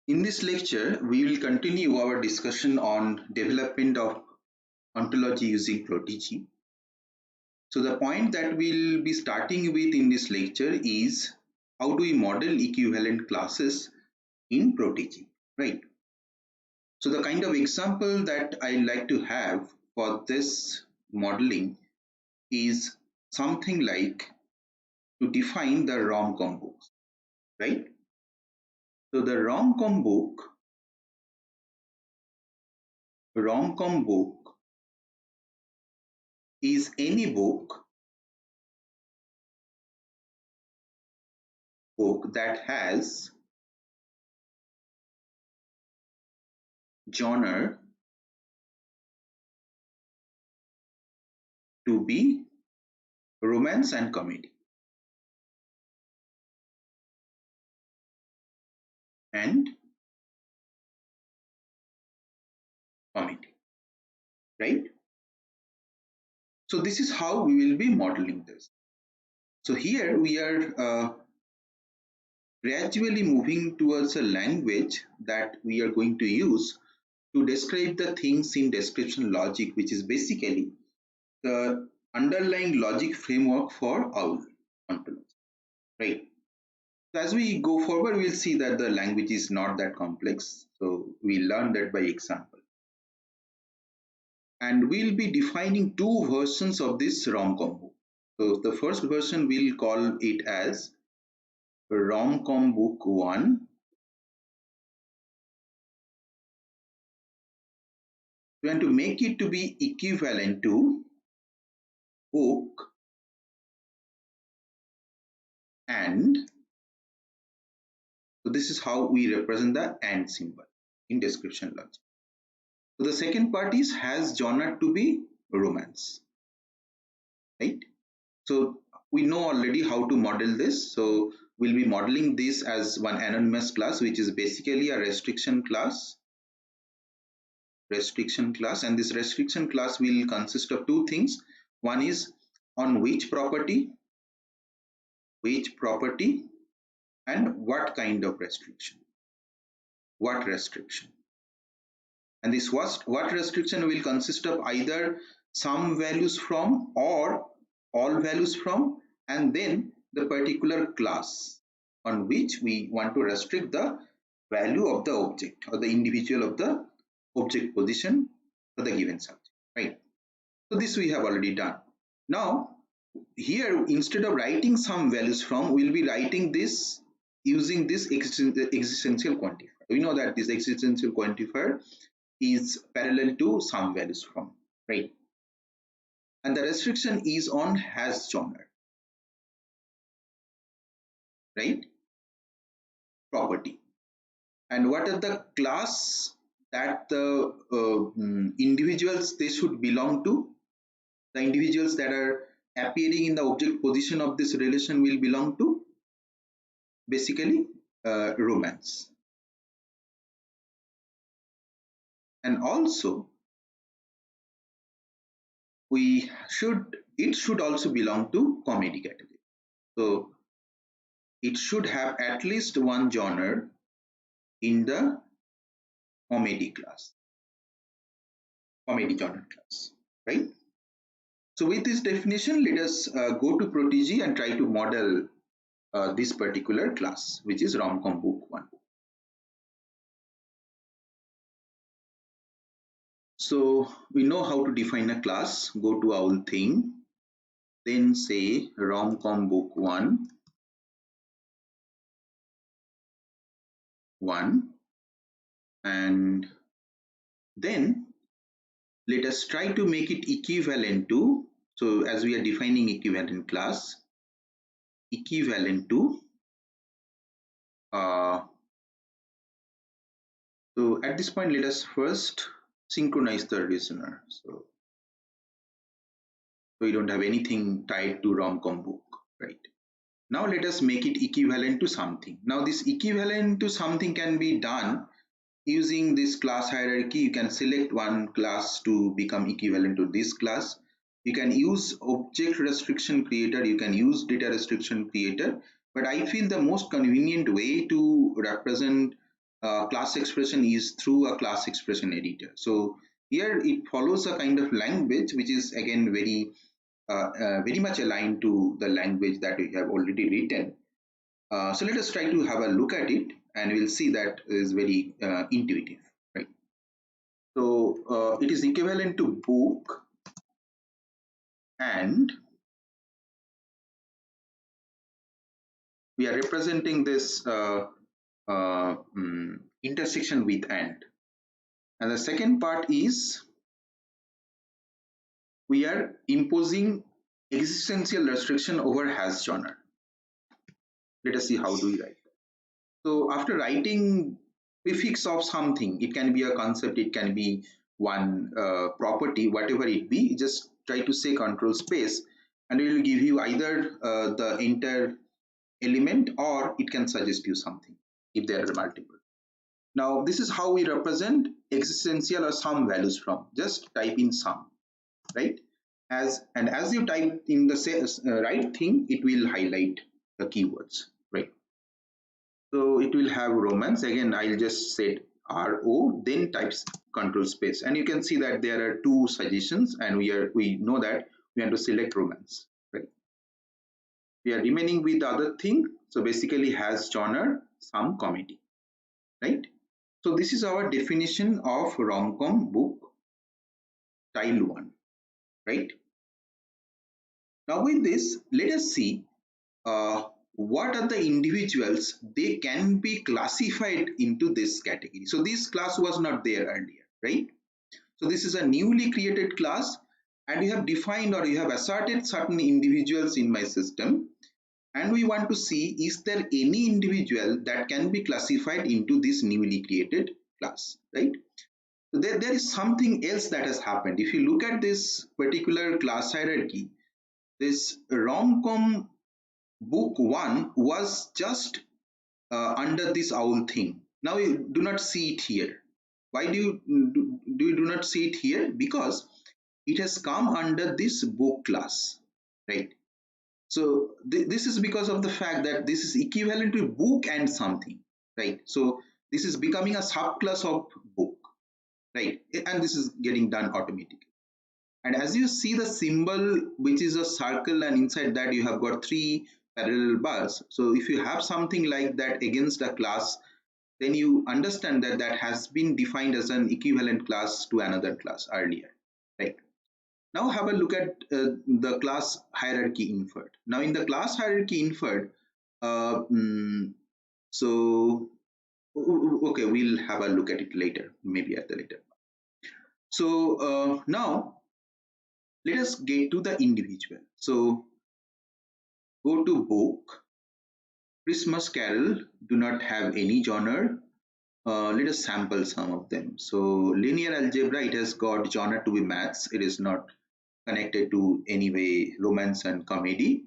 In this lecture, we will continue our discussion on development of ontology using Protege. So the point that we'll be starting with in this lecture is how do we model equivalent classes in Protege, right? So the kind of example that I like to have for this modeling is something like to define the rom-com books, right? So the rom-com book is any book that has genre to be romance and comedy and comedy, right? So this is how we will be modeling this. So here we are gradually moving towards a language that we are going to use to describe the things in description logic, which is basically the underlying logic framework for OWL ontology, right? So as we go forward, we'll see that the language is not that complex. So we learn that by example. And we'll be defining two versions of this rom-com book. So the first version we'll call it as rom-com book 1. We want to make it to be equivalent to book and. So this is how we represent the and symbol in description logic. So the second part is has genre to be romance, right? So we know already how to model this. So we'll be modeling this as one anonymous class, which is basically a restriction class, and this restriction class will consist of two things. One is on which property, and what kind of restriction, what restriction. And this what restriction will consist of either some values from or all values from, and then the particular class on which we want to restrict the value of the object or the individual of the object position for the given subject, right? So this we have already done. Now here, instead of writing some values from, we'll be writing this using this existential quantifier. We know that this existential quantifier is parallel to some values from, right? And the restriction is on has genre, right? Property. And what are the class that the individuals they should belong to? The individuals that are appearing in the object position of this relation will belong to basically romance. And also it should also belong to comedy category. So it should have at least one genre in the comedy genre class, right? So with this definition, let us go to Protege and try to model this particular class, which is rom-com book 1. So we know how to define a class. Go to our thing, then say rom-com book 1, and then let us try to make it equivalent to, so as we are defining equivalent class, equivalent to so at this point let us first synchronize the listener, so we don't have anything tied to rom-com book, right? Now let us make it equivalent to something. Now this equivalent to something can be done using this class hierarchy. You can select one class to become equivalent to this class. You can use object restriction creator, you can use data restriction creator, but I feel the most convenient way to represent class expression is through a class expression editor. So here it follows a kind of language which is again very much aligned to the language that we have already written. So let us try to have a look at it, and we'll see that is very intuitive, right? So it is equivalent to book, and we are representing this intersection with and the second part is we are imposing existential restriction over hash genre. Let us see how do we write that. So after writing prefix of something, it can be a concept, it can be one property, whatever it be, just try to say control space, and it will give you either the entire element, or it can suggest you something if there are multiple. Now this is how we represent existential or some values from. Just type in some, right? As you type in the right thing, it will highlight the keywords, right? So it will have romance. Again, I'll just set RO, then types control space, and you can see that there are two suggestions, and we know that we want to select romance, right? We are remaining with the other thing, so basically has genre, some comedy, right? So this is our definition of rom-com book style 1, right? Now with this, let us see what are the individuals they can be classified into this category. So this class was not there earlier, right? So this is a newly created class, and you have defined or you have asserted certain individuals in my system, and we want to see is there any individual that can be classified into this newly created class, right? So there is something else that has happened. If you look at this particular class hierarchy, this rom-com book 1 was just under this owl thing. Now you do not see it here. Why do you do not see it here? Because it has come under this book class, right? So this is because of the fact that this is equivalent to book and something, right? So this is becoming a subclass of book, right? And this is getting done automatically. And as you see the symbol, which is a circle, and inside that you have got 3 parallel bars. So if you have something like that against a class, then you understand that that has been defined as an equivalent class to another class earlier, right? Now have a look at the class hierarchy inferred. Now in the class hierarchy inferred, uh, mm, so okay, we'll have a look at it later, maybe at the later. So now let us get to the individual. So go to book, Christmas Carol do not have any genre. Let us sample some of them. So linear algebra, it has got genre to be maths. It is not connected to any way romance and comedy.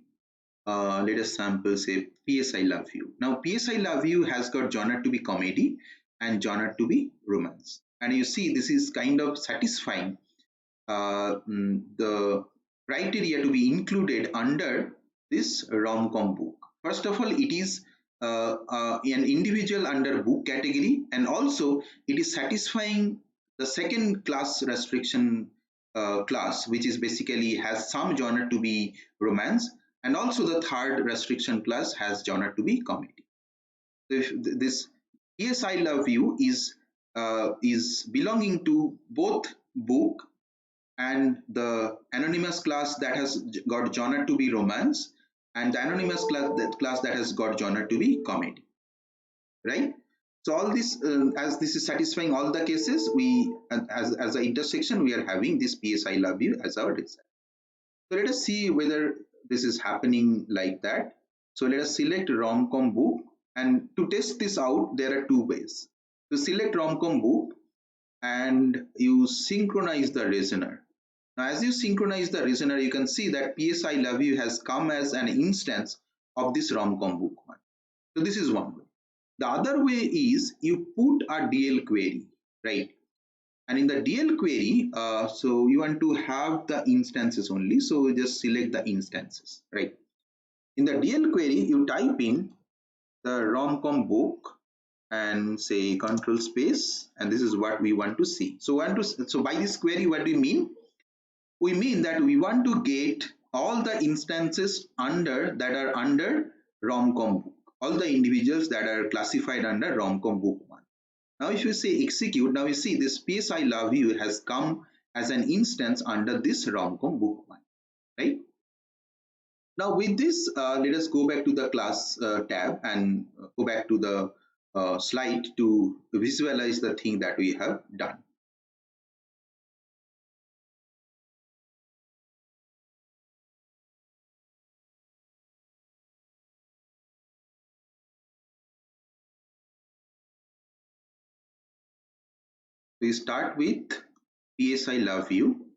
Let us sample say PS I Love You. Now PS I Love You has got genre to be comedy and genre to be romance. And you see this is kind of satisfying the criteria to be included under this rom-com book. First of all, it is an individual under book category, and also it is satisfying the second class restriction class, which is basically has some genre to be romance, and also the third restriction class has genre to be comedy. So if this Yes I Love You is belonging to both book and the anonymous class that has got genre to be romance, and the anonymous class that has got genre to be comedy, right? So all this as this is satisfying all the cases, we as an intersection we are having this PS I Love You as our design. So let us see whether this is happening like that. So let us select rom-com book, and to test this out there are two ways. To select rom-com book and you synchronize the reasoner. Now as you synchronize the reasoner, you can see that PS I Love You has come as an instance of this rom-com book one. So this is one way. The other way is you put a DL query, right? And in the DL query, so you want to have the instances only. So just select the instances, right? In the DL query, you type in the rom-com book and say control space, and this is what we want to see. So by this query, what do we mean? We mean that we want to get all the instances that are under romcom book, all the individuals that are classified under romcom book 1. Now if you say execute, now you see this PS I love you has come as an instance under this romcom book 1, right? Now with this, let us go back to the class tab and go back to the slide to visualize the thing that we have done. We start with PS I love you.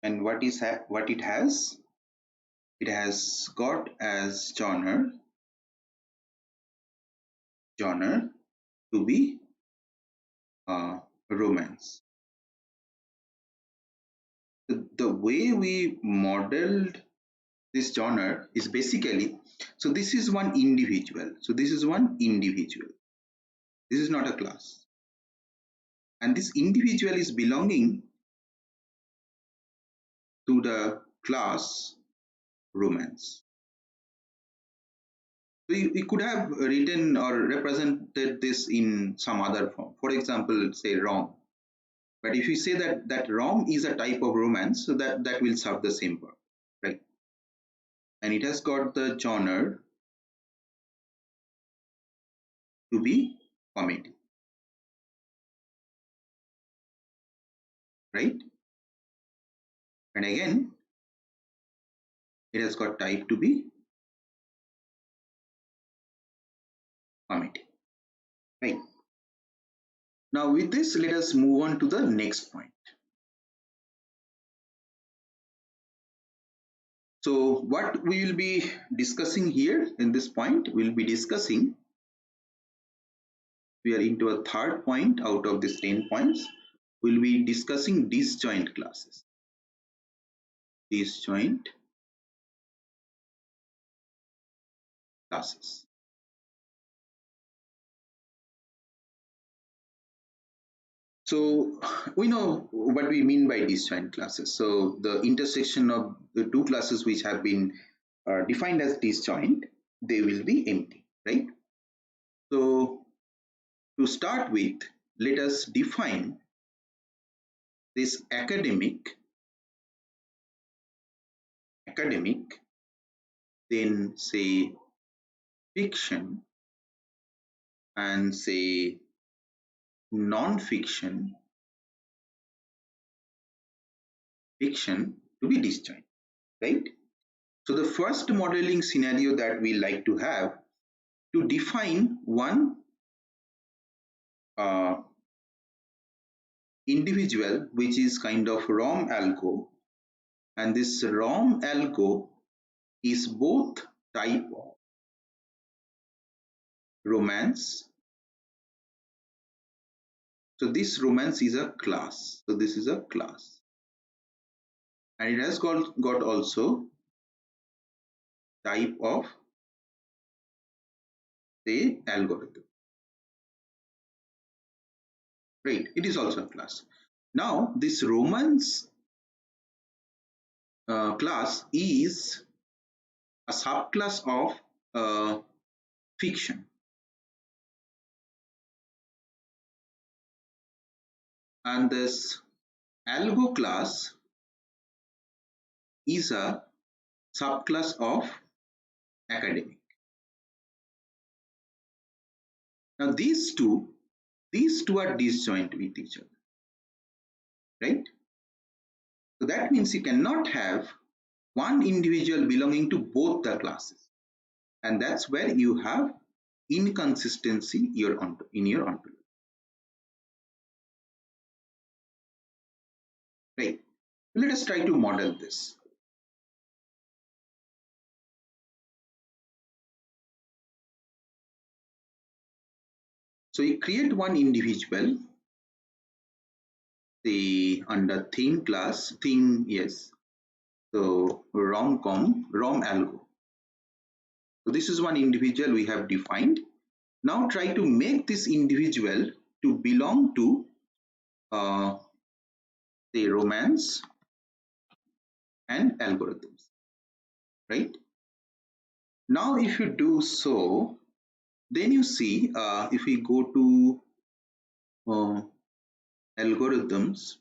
And what it has? It has got as genre to be romance. The way we modeled this genre is basically, so this is one individual. So this is one individual. This is not a class. And this individual is belonging to the class romance. We could have written or represented this in some other form. For example, say rom. But if you say that rom is a type of romance, so that will serve the same purpose, right? And it has got the genre to be comedy, right? And again, it has got type to be comedy, right? Now with this, let us move on to the next point. So what we will be discussing here in this point, we'll be discussing, we are into a third point out of these 10 points. We'll be discussing disjoint classes. Disjoint classes. So we know what we mean by disjoint classes. So the intersection of the two classes which have been defined as disjoint, they will be empty, right? So to start with, let us define this academic, then say fiction, and say non-fiction, fiction to be disjoint, right? So the first modeling scenario that we like to have to define one individual which is kind of rom algo, and this rom algo is both type of romance. So this romance is a class. So this is a class, and it has got also type of say algorithm, right? It is also a class. Now this romance class is a subclass of fiction, and this algo class is a subclass of academic. Now these two are disjoint with each other, right? So that means you cannot have one individual belonging to both the classes, and that's where you have inconsistency in your ontology, right? Let us try to model this. So you create one individual, the under theme, yes. So rom algo. So this is one individual we have defined. Now try to make this individual to belong to the romance and algorithms, right? Now if you do so, then you see if we go to uh, algorithms,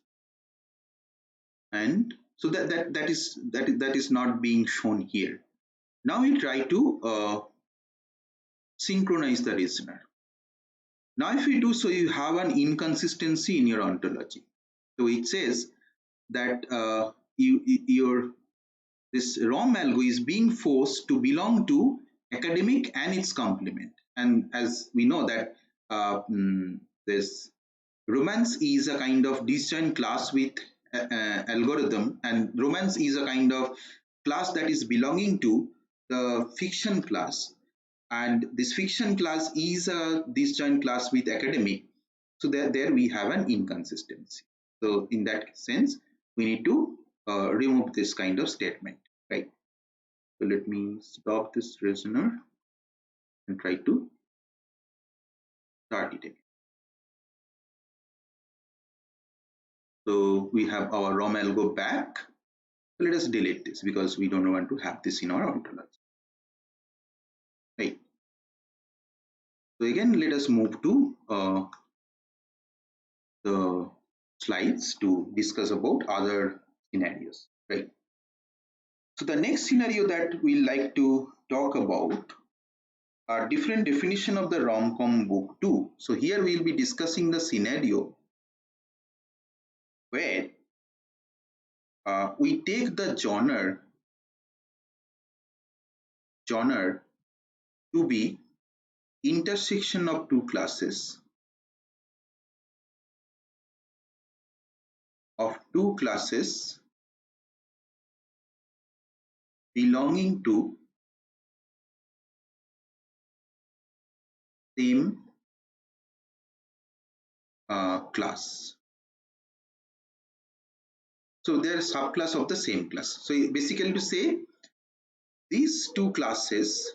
and so that is not being shown here. Now we try to synchronize the listener. Now if we do so, you have an inconsistency in your ontology. So it says that your this ROM algo is being forced to belong to academic and its complement. And as we know that this romance is a kind of disjoint class with algorithm, and romance is a kind of class that is belonging to the fiction class, and this fiction class is a disjoint class with academic. So there we have an inconsistency. So in that sense, we need to remove this kind of statement, right? So let me stop this reasoner and try to start it again. So we have our ROM algo back. So let us delete this because we don't want to have this in our ontology, right? So again, let us move to the slides to discuss about other scenarios, right? So the next scenario that we like to talk about are different definition of the rom-com book too. So here we will be discussing the scenario where we take the genre to be intersection of two classes belonging to same class. So they are subclass of the same class. So basically to say these two classes,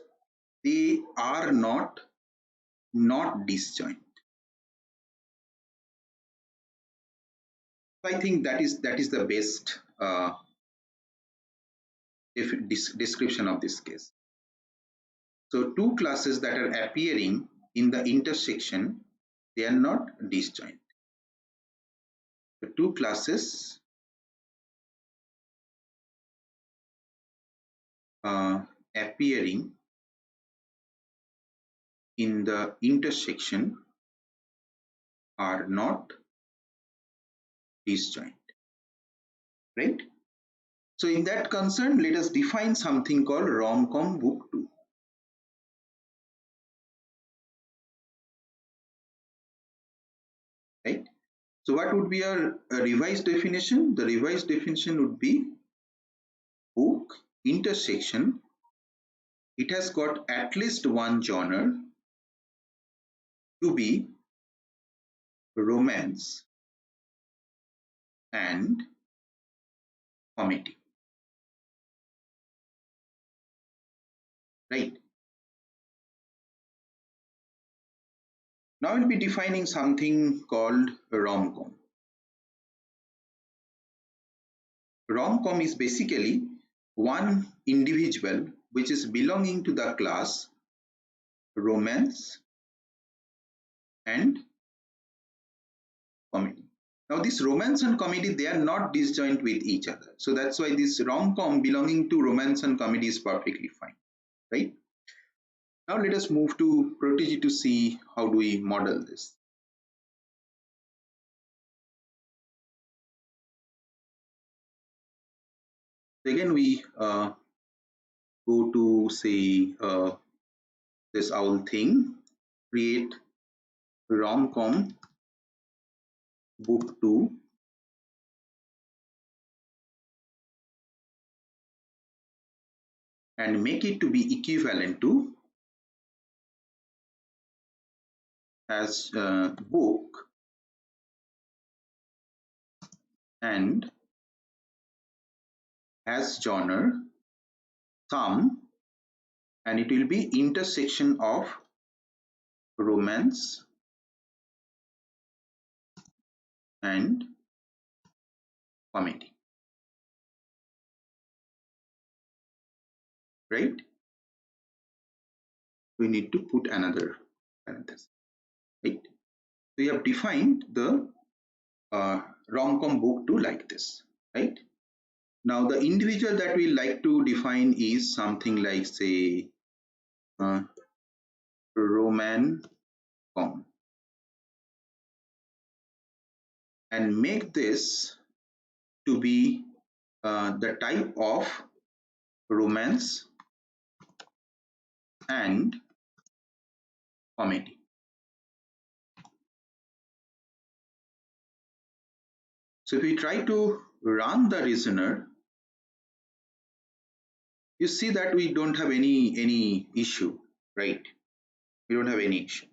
they are not disjoint. So I think that is the best description of this case. So two classes that are appearing in the intersection, they are not disjoint. The two classes appearing in the intersection are not disjoint, right? So in that concern, let us define something called rom-com book 2. Right? So what would be a revised definition? The revised definition would be book intersection. It has got at least one genre to be romance and comedy. Right? Now we'll be defining something called rom-com. Rom-com is basically one individual which is belonging to the class romance and comedy. Now this romance and comedy, they are not disjoint with each other. So that's why this rom-com belonging to romance and comedy is perfectly fine, right? Now let us move to Protege to see how do we model this. Again, we go to say this owl thing, create rom-com book 2, and make it to be equivalent to as book and has genre some, and it will be intersection of romance and comedy, right? We need to put another parenthesis, right? We have defined the rom-com book to like this, right? Now the individual that we like to define is something like, say, roman-com, and make this to be the type of romance and comedy. So if we try to run the reasoner, you see that we don't have any issue, right? We don't have any issue,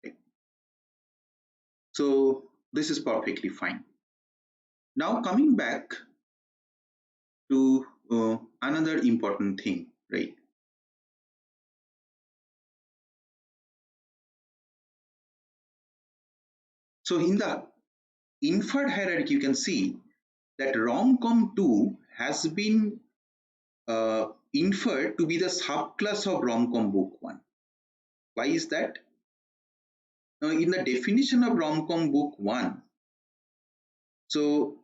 right? So this is perfectly fine. Now coming back to another important thing, right? So in the inferred hierarchy, you can see that rom-com 2 has been inferred to be the subclass of rom-com book 1. Why is that? Now in the definition of rom-com book 1, so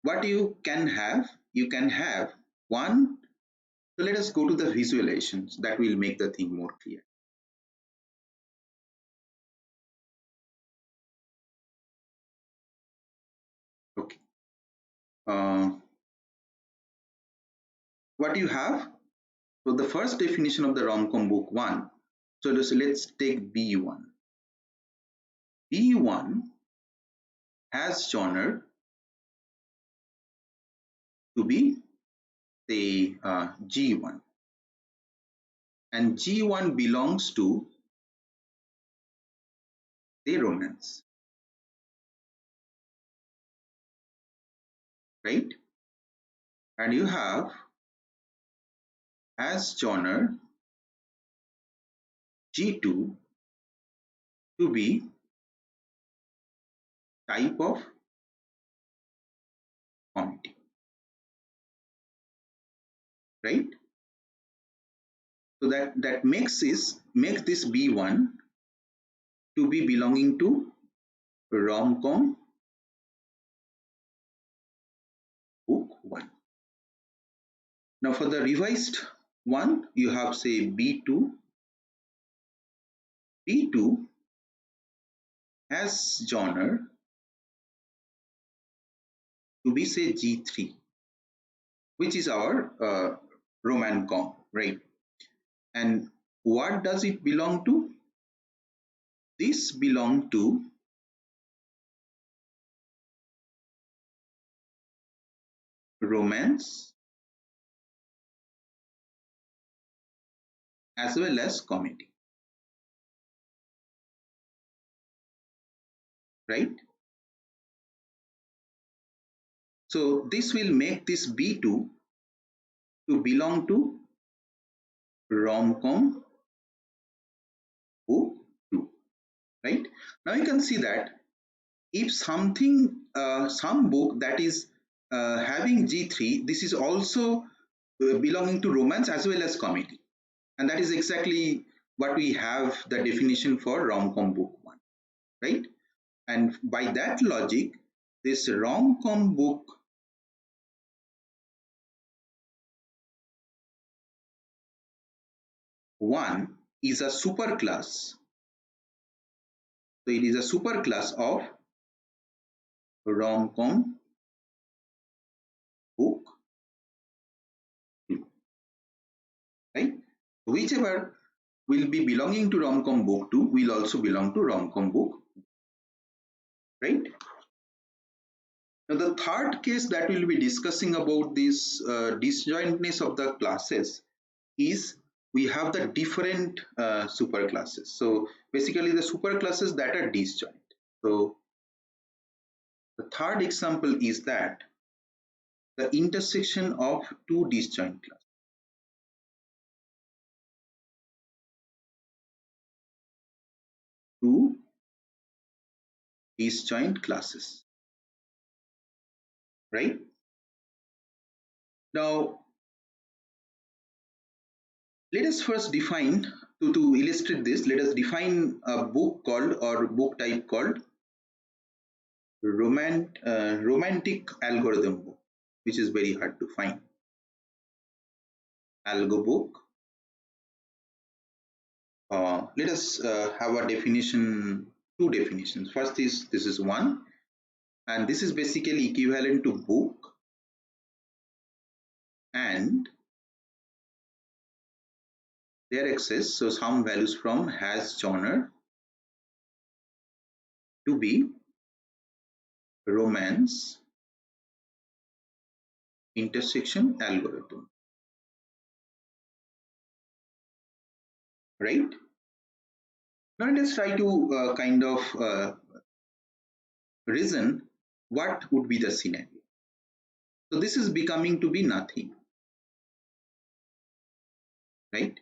what you can have one. So let us go to the visualizations that will make the thing more clear. Okay. What you have? So the first definition of the rom-com book 1. So let's take B1. B1 has genre to be the G1, and G1 belongs to the romance, right? And you have as genre G2 to be type of comedy, right? So that makes this B1 to be belonging to rom-com book 1. Now for the revised one, you have, say, B2. B2 has genre to be, say, G3, which is our rom-com, right? And what does it belong to? This belong to romance as well as comedy, right? So this will make this B2 to belong to rom-com book 2, right? Now you can see that if something, some book that is having G3, this is also belonging to romance as well as comedy, and that is exactly what we have the definition for rom-com book 1, right? And by that logic, this rom-com book 1 is a superclass. So it is a superclass of rom-com book 2, right? Whichever will be belonging to rom-com book 2 will also belong to rom-com book, right? Now the third case that we'll be discussing about this disjointness of the classes is we have the different superclasses. So basically the superclasses that are disjoint. So the third example is that the intersection of two disjoint classes. Two disjoint classes, right? Now, let us first define, to illustrate this, let us define a book called, or book type called, romantic algorithm book, which is very hard to find. Algo book. Let us have a definition, two definitions. First is, this is one, and this is basically equivalent to book and their access, so some values from has genre to be romance intersection algorithm, right? Now let's try to kind of reason what would be the scenario. So this is becoming to be nothing, right?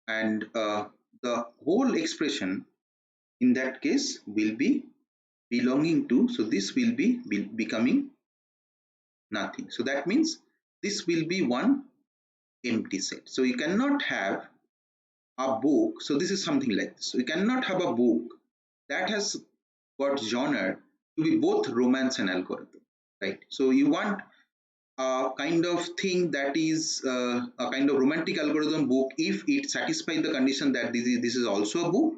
And the whole expression in that case will be belonging to, so this will be becoming nothing. So that means this will be one empty set. So you cannot have a book, so this is something like this. So you cannot have a book that has got genre to be both romance and algorithm, right? So you want a kind of thing that is a kind of romantic algorithm book if it satisfies the condition that this is also a book,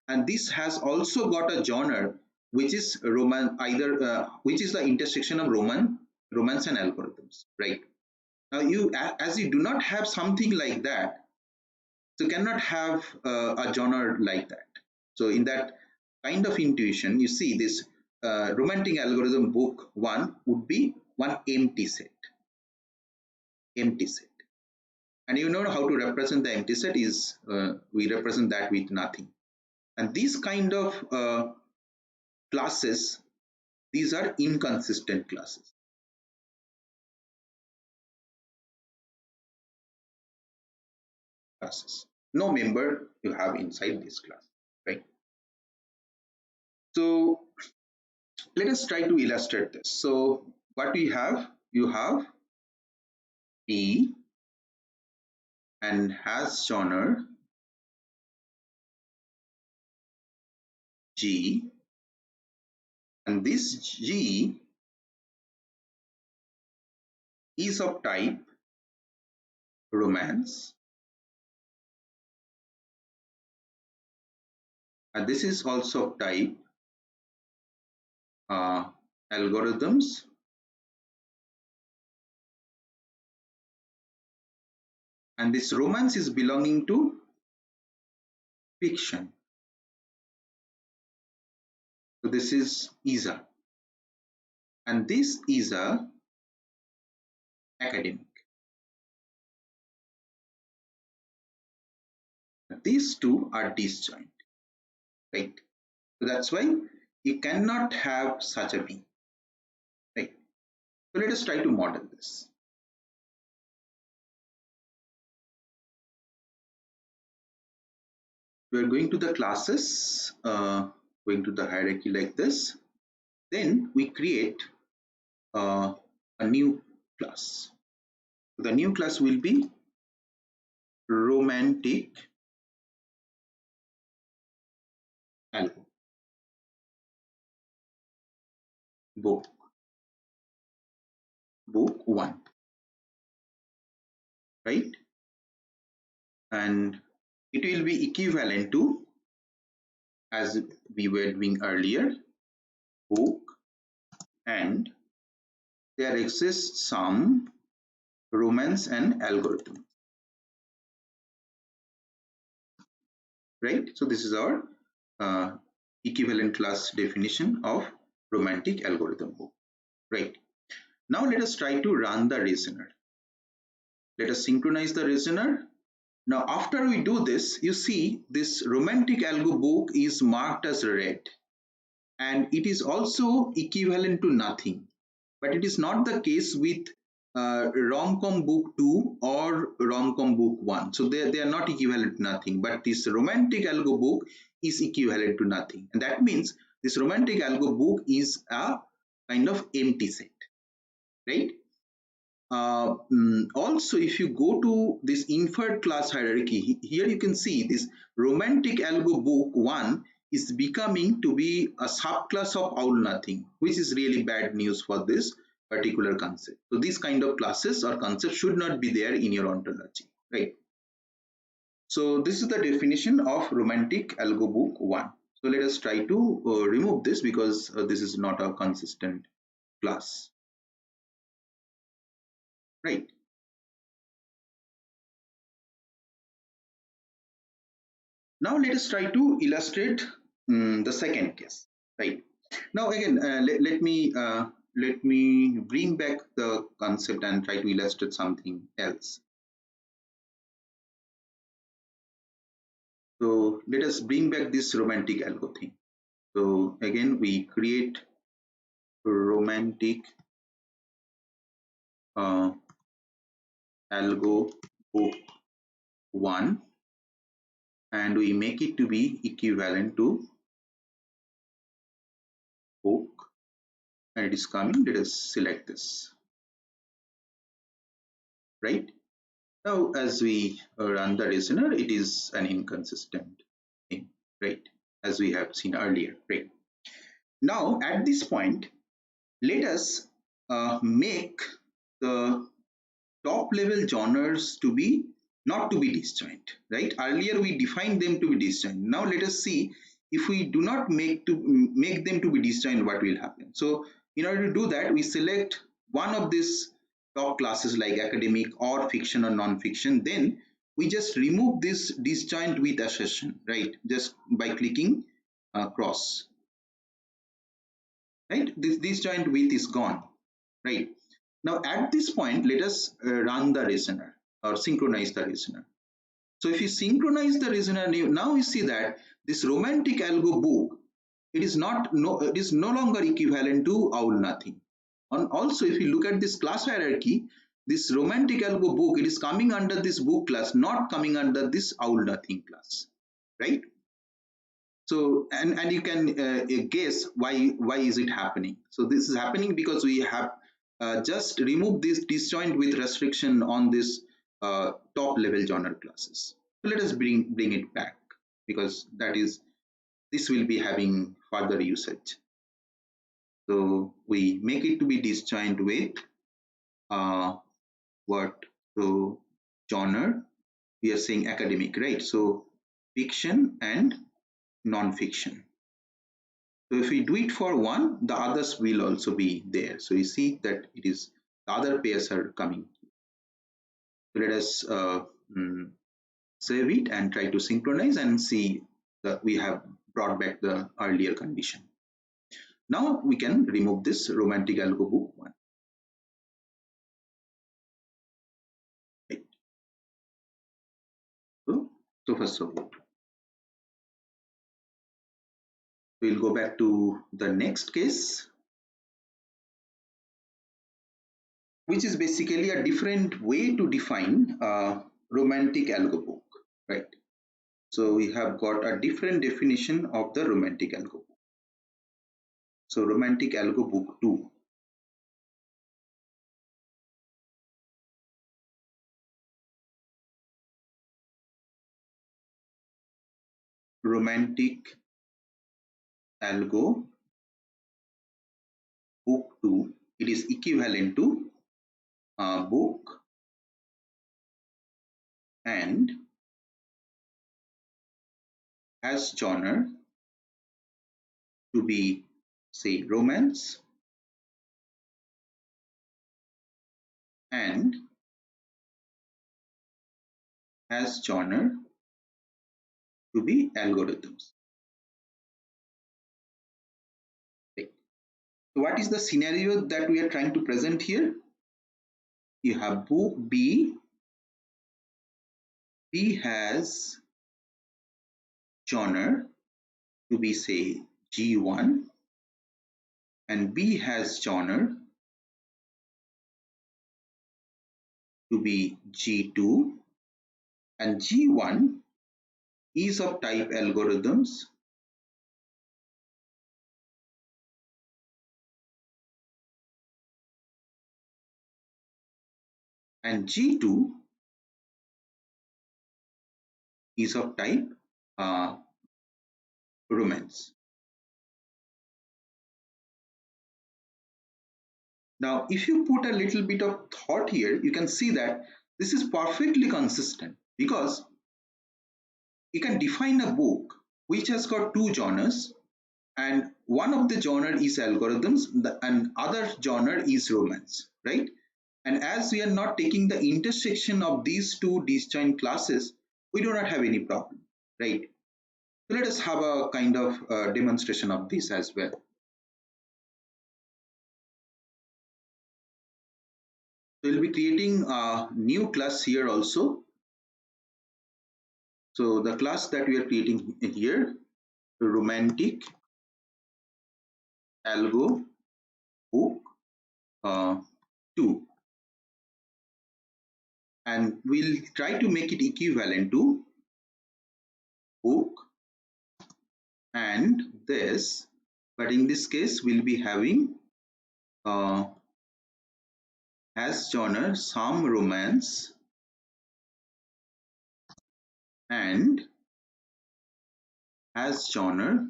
and this has also got a genre which is romance, either which is the intersection of romance and algorithms, right? Now you, as you do not have something like that, so cannot have a genre like that. So in that kind of intuition, you see this romantic algorithm book one would be one empty set, and you know how to represent the empty set is we represent that with nothing. And these kind of classes, these are inconsistent classes. No member you have inside this class, right? So let us try to illustrate this. So what we have, you have P and has genre G, and this G is of type romance, and this is also of type algorithms, and this romance is belonging to fiction. So this is ISA, and this is a academic. These two are disjoint, right? So that's why you cannot have such a B, right? So let us try to model this. We are going to the classes, going to the hierarchy like this. Then we create a new class. The new class will be romantic album book one, right? And it will be equivalent to, as we were doing earlier, book, and there exists some romance and algorithm, right? So this is our equivalent class definition of romantic algorithm book, right? Now let us try to run the reasoner. Let us synchronize the reasoner. Now after we do this, you see this romantic algo book is marked as red, and it is also equivalent to nothing. but it is not the case with rom-com book 2 or rom-com book 1. So they are not equivalent to nothing, but this romantic algo book is equivalent to nothing. And that means this romantic algo book is a kind of empty set, right? Also, if you go to this inferred class hierarchy, here you can see this romantic algo book 1 is becoming to be a subclass of all nothing, which is really bad news for this particular concept. So these kind of classes or concepts should not be there in your ontology, right? So this is the definition of romantic algo book 1. So let us try to remove this because this is not a consistent class, right? Now let us try to illustrate the second case, right? Now again, let me bring back the concept and try to illustrate something else. So let us bring back this romantic algo thing. So again, we create romantic algo book 1 and we make it to be equivalent to book, and it is coming. Let us select this, right? Now, as we run the listener, it is an inconsistent thing, right? As we have seen earlier, right? Now, at this point, let us make the top level genres to be not to be disjoint, right? Earlier we defined them to be disjoint. Now let us see if we do not make them to be disjoint, what will happen. So in order to do that, we select one of these top classes like academic or fiction or non-fiction. Then we just remove this disjoint with assertion, right? Just by clicking cross, right? This disjoint with is gone, right? Now at this point, let us run the reasoner or synchronize the reasoner. So if you synchronize the reasoner, now you see that this romantic algo book, it is no longer equivalent to owl nothing. And also, if you look at this class hierarchy, this romantic algo book, it is coming under this book class, not coming under this owl nothing class, right? So and you can guess why is it happening. So this is happening because we have just removed this disjoint with restriction on this top level genre classes. So let us bring it back because this will be having further usage. So we make it to be disjoint with what? So genre, we are saying academic, right? So fiction and non-fiction. So if we do it for one, the others will also be there. So you see that it is the other pairs are coming. So let us save it and try to synchronize and see that we have brought back the earlier condition. Now we can remove this romantic algo book 1. Right. So first of all, we'll go back to the next case, which is basically a different way to define romantic algo book, right? So we have got a different definition of the romantic algo book. So romantic algo book 2. Romantic algo book 2, it is equivalent to book and has genre to be, say, romance and has genre to be algorithms. Okay. So what is the scenario that we are trying to present here? You have book B. B has genre to be, say, G1 and B has genre to be G2 and G1 is of type algorithms and G2 is of type romance. Now, if you put a little bit of thought here, you can see that this is perfectly consistent because you can define a book which has got two genres, and one of the genre is algorithms and other genre is romance, right? And as we are not taking the intersection of these two disjoint classes, we do not have any problem, right? So let us have a kind of demonstration of this as well. So we'll be creating a new class here also. So the class that we are creating here, romantic algo book 2, and we'll try to make it equivalent to book and this, but in this case we'll be having as genre some romance and as genre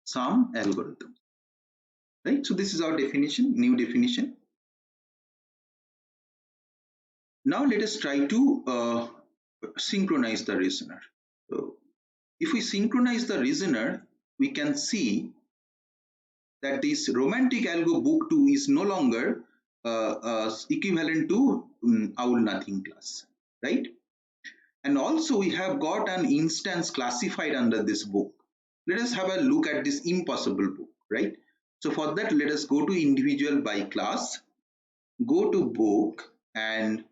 some algorithm, right? So this is our definition, new definition. Now let us try to synchronize the reasoner. So if we synchronize the reasoner, we can see that this romantic algo book 2 is no longer equivalent to owl nothing class, right? And also we have got an instance classified under this book. Let us have a look at this impossible book, right? So for that, let us go to individual by class, go to book and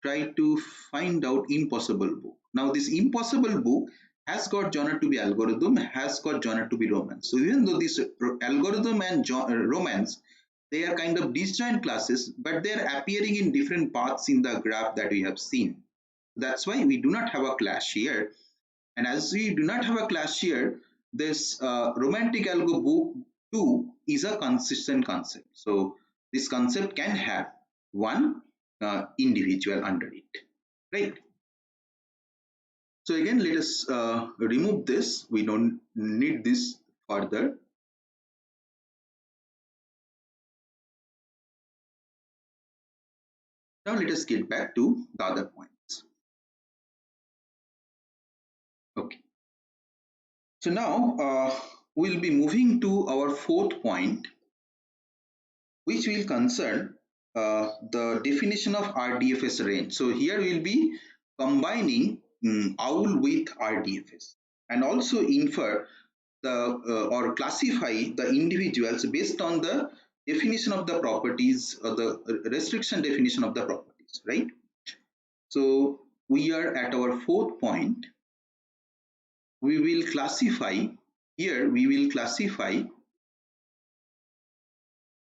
try to find out impossible book. Now this impossible book has got genre to be algorithm, has got genre to be romance. So even though this algorithm and romance, they are kind of disjoint classes, but they are appearing in different paths in the graph that we have seen. That's why we do not have a clash here. And as we do not have a clash here, this romantic algo book 2 is a consistent concept. So this concept can have one individual under it, right? So again, let us remove this. We don't need this further. Now let us get back to the other points. Okay. So now we'll be moving to our fourth point, which will concern the definition of RDFS range. So here we'll be combining OWL with RDFS and also infer the or classify the individuals based on the definition of the properties or the restriction definition of the properties, right? So we are at our fourth point. We will classify, here we will classify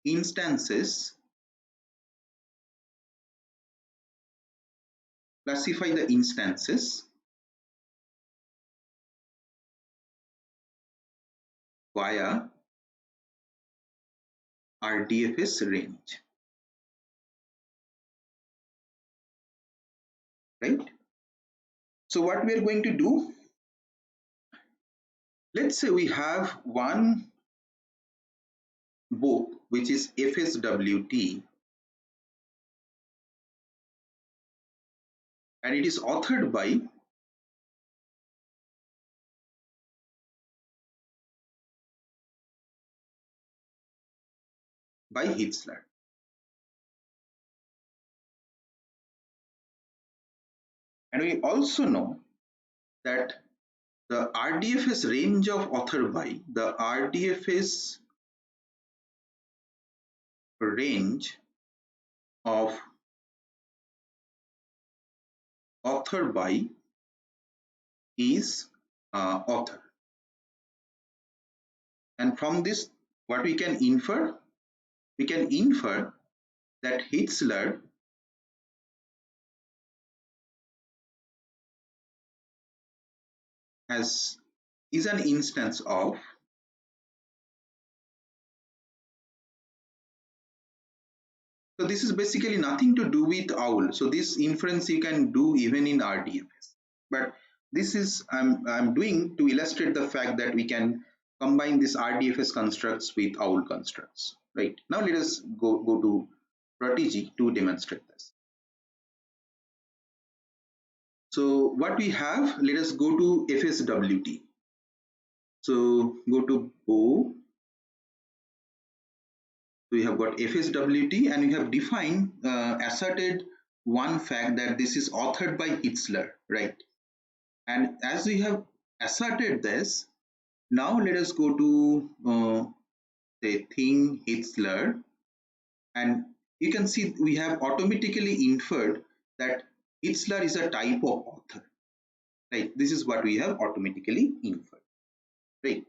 instances, classify the instances via RDFS range, right? So what we are going to do, let's say we have one book which is FSWT and it is authored by Hitzler. And we also know that the RDFS range of author by, the RDFS range of author by is author. And from this, what we can infer, we can infer that Hitler is an instance of, so this is basically nothing to do with owl. So this inference you can do even in RDFS. But this is I'm doing to illustrate the fact that we can combine this RDFS constructs with owl constructs. Right. Now let us go to Protege to demonstrate this. So what we have, let us go to FSWT. So go to Bo. So we have got FSWT and we have defined, asserted one fact that this is authored by Hitler, right? And as we have asserted this, now let us go to say thing Hitler, and you can see we have automatically inferred that Hitler is a type of author, right? This is what we have automatically inferred, right?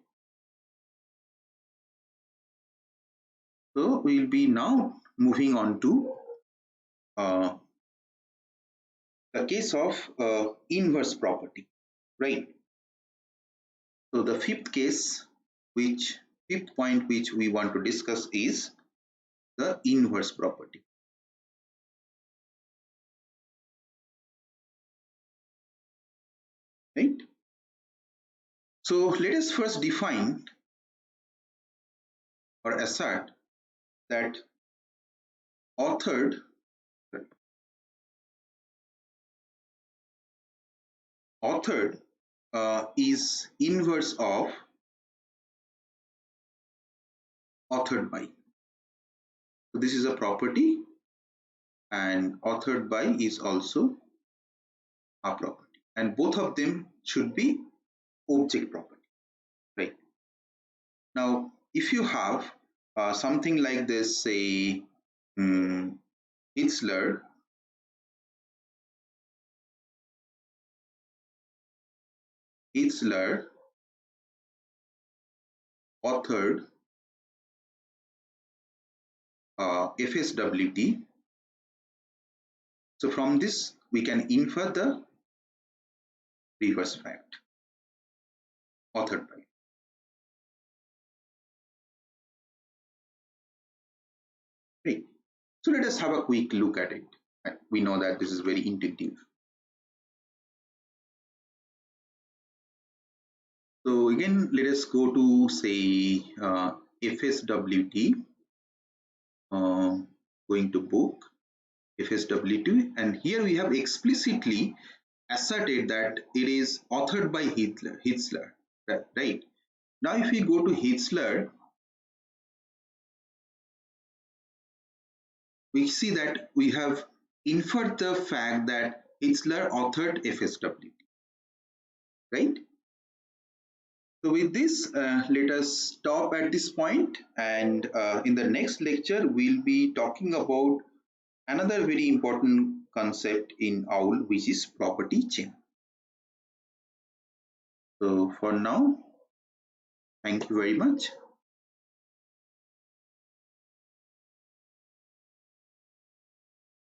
So we will be now moving on to the case of inverse property, right? So the fifth point which we want to discuss is the inverse property, right? So let us first define or assert that authored is inverse of authored by. So this is a property, and authored by is also a property, and both of them should be object property, right? Now if you have something like this, say Hitler authored FSWT. So from this we can infer the reverse fact, authored by. Right. So let us have a quick look at it. We know that this is very intuitive. So again, let us go to say FSWT, going to book FSWT, and here we have explicitly asserted that it is authored by Hitler, right? Now if we go to Hitler, we see that we have inferred the fact that Hitler authored FSWT, right? So with this, let us stop at this point, and in the next lecture, we'll be talking about another very important concept in OWL, which is property chain. So for now, thank you very much.